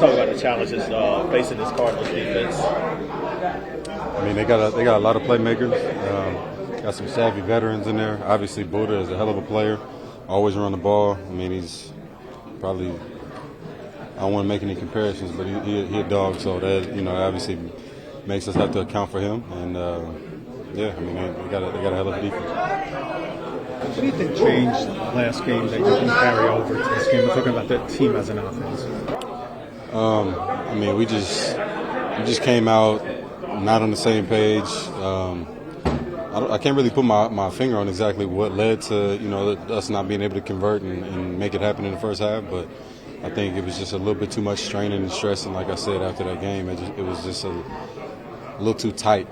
talk about the challenges facing this Cardinals defense. I mean, they got a lot of playmakers. Got some savvy veterans in there. Obviously, Buddha is a hell of a player. Always run the ball. I mean, he's probably, I don't want to make any comparisons, but he a dog. So that obviously makes us have to account for him. And yeah, I mean, they got a hell of a defense. What do you think changed last game that you can carry over to this game? We're talking about the team as an offense. I mean, we just came out not on the same page. I can't really put my finger on exactly what led to us not being able to convert and make it happen in the first half, but I think it was just a little bit too much straining and stressing. Like I said after that game, it was just a little too tight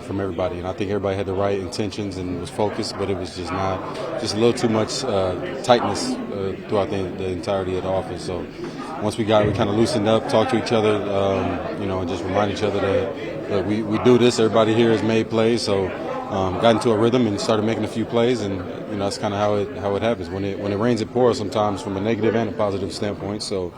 from everybody, and I think everybody had the right intentions and was focused, but it was just a little too much tightness throughout the entirety of the offense. So once we kind of loosened up, talked to each other, and just remind each other that we do this. Everybody here has made plays, so got into a rhythm and started making a few plays, and that's kind of how it happens. When it rains, it pours sometimes, from a negative and a positive standpoint. So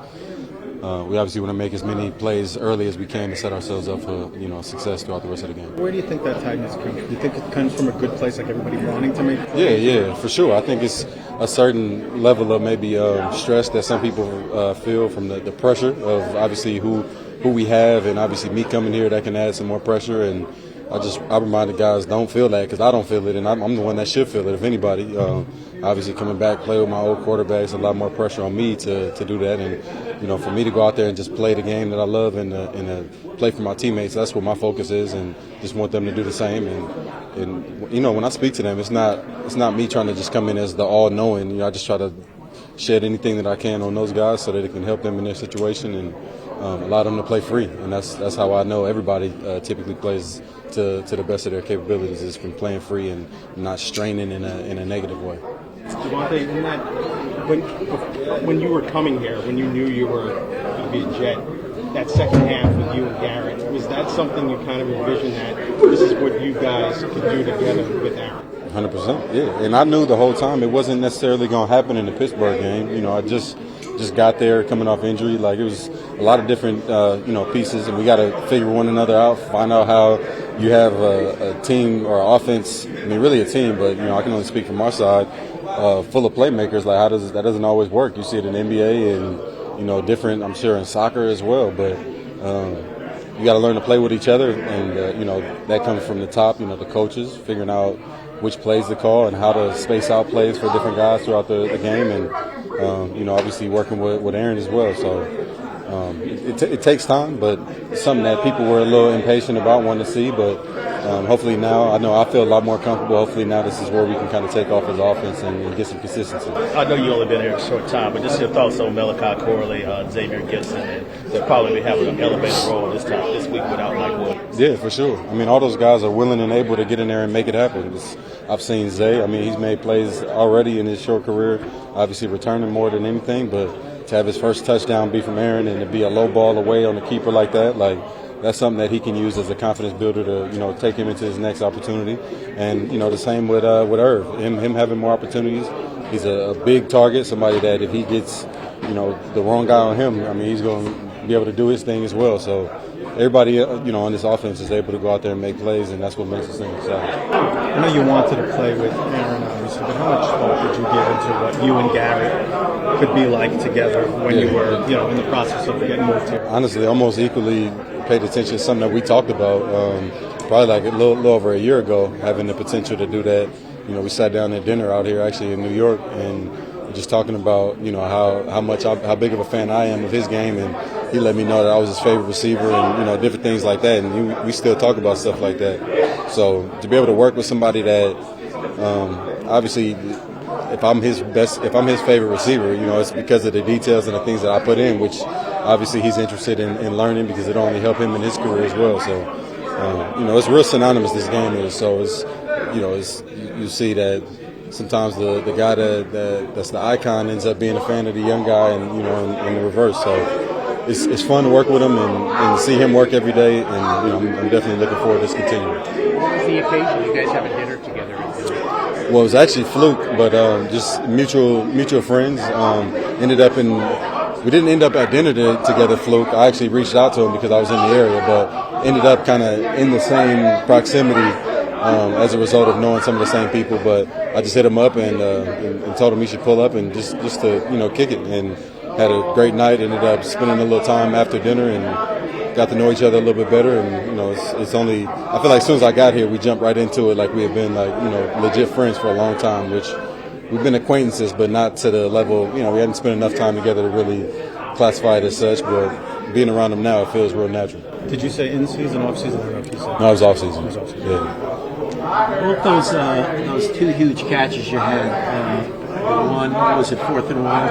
we obviously want to make as many plays early as we can to set ourselves up for success throughout the rest of the game. Where do you think that tightness comes from? Do you think it comes from a good place, like everybody wanting to make plays? Yeah, for sure. I think it's a certain level of maybe stress that some people feel from the pressure of obviously who we have, and obviously me coming here, that can add some more pressure. And I remind the guys, don't feel that, because I don't feel it, and I'm the one that should feel it, if anybody. Obviously coming back, play with my old quarterbacks, a lot more pressure on me to do that, and for me to go out there and just play the game that I love and play for my teammates, that's what my focus is, and just want them to do the same. And when I speak to them, it's not me trying to just come in as the all-knowing. I just try to shed anything that I can on those guys so that it can help them in their situation and allow them to play free. And that's how I know everybody typically plays to the best of their capabilities, is from playing free and not straining in a negative way. Davante, in that, when you were coming here, when you knew you were going to be a Jet, that second half with you and Garrett, was that something you kind of envisioned that this is what you guys could do together with Aaron? 100%, yeah. And I knew the whole time it wasn't necessarily going to happen in the Pittsburgh game. I just got there coming off injury. Like, it was a lot of different, pieces, and we got to figure one another out, find out how you have a team or an offense. I mean, really a team, but, I can only speak from our side, full of playmakers. Like, that doesn't always work. You see it in the NBA and, different, I'm sure, in soccer as well. But you got to learn to play with each other, and, that comes from the top, the coaches, figuring out which plays to call and how to space out plays for different guys throughout the game, and obviously working with Aaron as well. So it takes time, but it's something that people were a little impatient about, wanting to see. But hopefully now, I feel a lot more comfortable. Hopefully now this is where we can kind of take off his offense and get some consistency. I know you only been here a short time, but just your thoughts on Malachi Corley, Xavier Gibson, and they'll probably be having an elevated role this week without Mike Williams. Yeah, for sure. I mean, all those guys are willing and able to get in there and make it happen. I've seen Zay. I mean, he's made plays already in his short career, obviously returning more than anything, but to have his first touchdown be from Aaron and to be a low ball away on the keeper like that, that's something that he can use as a confidence builder to, take him into his next opportunity. And, the same with Irv, him having more opportunities. He's a big target, somebody that if he gets, the wrong guy on him, I mean, he's going to be able to do his thing as well. So everybody, on this offense is able to go out there and make plays, and that's what makes this thing exciting. I know you wanted to play with Aaron, obviously, but how much thought did you give into what you and Garrett could be like together when you were, in the process of getting moved here? Honestly, almost equally paid attention to something that we talked about probably like a little over a year ago, having the potential to do that. We sat down at dinner out here actually in New York, and just talking about how big of a fan I am of his game, and he let me know that I was his favorite receiver, and different things like that, and we still talk about stuff like that. So to be able to work with somebody that obviously, if I'm his favorite receiver, it's because of the details and the things that I put in, which obviously he's interested in learning, because it only help him in his career as well. So it's real synonymous, this game is. So it's you see that sometimes the guy that's the icon ends up being a fan of the young guy, and in the reverse. So it's fun to work with him and see him work every day, and I'm definitely looking forward to this continuing. What was the occasion you guys have a dinner together? Well, it was actually fluke, but just mutual friends. Ended up in we didn't end up at dinner together, Fluke. I actually reached out to him because I was in the area, but ended up kind of in the same proximity as a result of knowing some of the same people. But I just hit him up and told him he should pull up and just to kick it, and had a great night. Ended up spending a little time after dinner and got to know each other a little bit better. And it's only, I feel like as soon as I got here, we jumped right into it like we had been legit friends for a long time, which we've been acquaintances, but not to the level, we hadn't spent enough time together to really classify it as such. But being around him now, it feels real natural. Did you say in season, off season? I don't know if you said. No, it was off season. It was off season. Yeah. Both those two huge catches you had, one was it 4th and 1,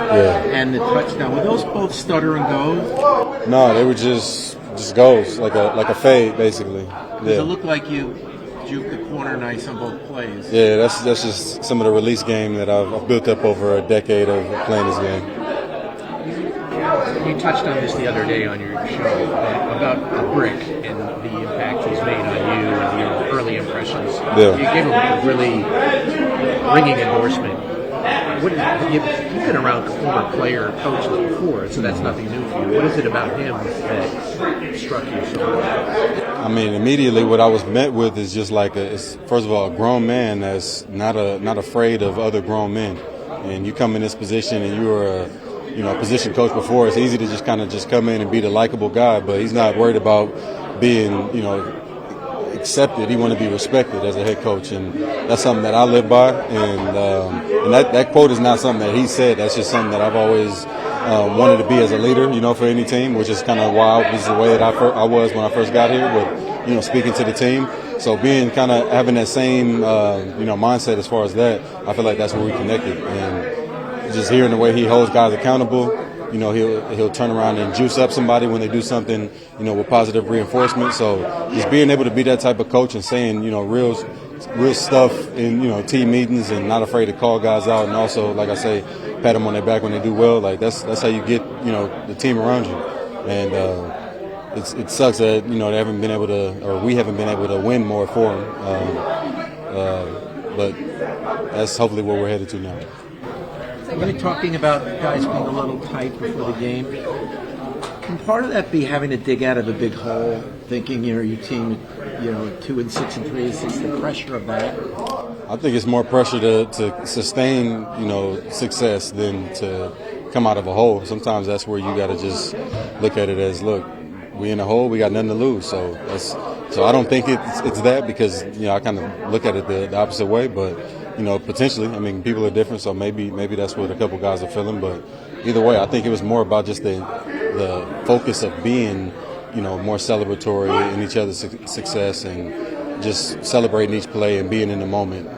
and the touchdown. Were those both stutter and goes? No, they were just goes like a fade basically. Does it look like you juked the corner nice on both plays? Yeah, that's just some of the release game that I've built up over a decade of playing this game. You touched on this the other day on your show about the brick and the impact he's made on you and your early impressions. Yeah. You gave him a really ringing endorsement. You've been around former player coaches before, so that's nothing new for you. What is it about him that struck you so much? I mean, immediately what I was met with is just like first of all, a grown man that's not afraid of other grown men. And you come in this position and you were a position coach before. It's easy to just come in and be the likable guy, but he's not worried about being accepted. He want to be respected as a head coach, and that's something that I live by. And that quote is not something that he said. That's just something that I've always wanted to be as a leader, for any team, which is kind of why it was the way that I was when I first got here, with speaking to the team. So being kind of having that same mindset as far as that, I feel like that's where we connected. And just hearing the way he holds guys accountable. He'll turn around and juice up somebody when they do something, with positive reinforcement. So just being able to be that type of coach and saying, real stuff in, team meetings and not afraid to call guys out, and also, like I say, pat them on their back when they do well. Like that's how you get, the team around you. And it sucks that, they haven't been able to, or we haven't been able to win more for them. But that's hopefully where we're headed to now. When you're talking about guys being a little tight before the game, can part of that be having to dig out of a big hole, thinking your team, 2 and 6 and 3 is the pressure of that? I think it's more pressure to sustain, success than to come out of a hole. Sometimes that's where you got to just look at it as, look, we in a hole, we got nothing to lose. So I don't think it's that, because I kind of look at it the opposite way, but. Potentially. I mean, people are different, so maybe that's what a couple guys are feeling. But either way, I think it was more about just the focus of being, more celebratory in each other's success and just celebrating each play and being in the moment.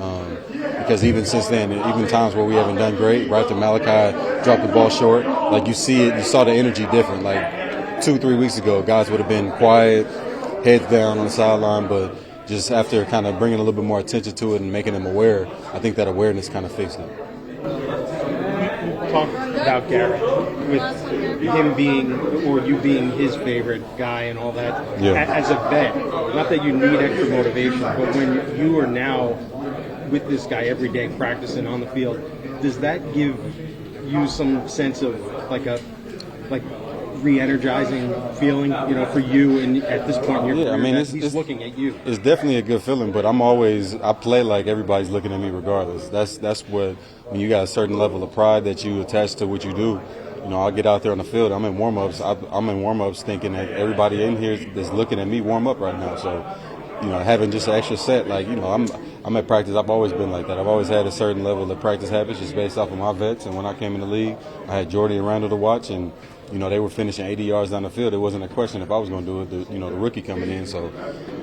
Because even since then, even times where we haven't done great, right after Malachi dropped the ball short, like you saw the energy different. Like 2-3 weeks ago, guys would have been quiet, heads down on the sideline, but just after kind of bringing a little bit more attention to it and making them aware, I think that awareness kind of fixed it. Talk about Garrett, with him being, or you being his favorite guy and all that. Yeah. As a vet, not that you need extra motivation, but when you are now with this guy every day practicing on the field, does that give you some sense of like re-energizing feeling, for you and at this point in your career? I mean, he's looking at you. It's definitely a good feeling, but I play like everybody's looking at me regardless. That's what, when you got a certain level of pride that you attach to what you do. I'll get out there on the field. I'm in warm-ups. I'm in warm-ups thinking that everybody in here is looking at me warm up right now. So, having just an extra set, I'm at practice. I've always been like that. I've always had a certain level of practice habits just based off of my vets. And when I came in the league, I had Jordy and Randall to watch, and they were finishing 80 yards down the field. It wasn't a question if I was going to do it. The rookie coming in. So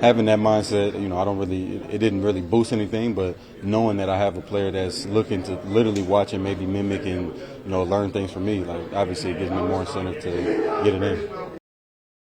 having that mindset, it didn't really boost anything. But knowing that I have a player that's looking to literally watch and maybe mimic and learn things from me, obviously it gives me more incentive to get it in.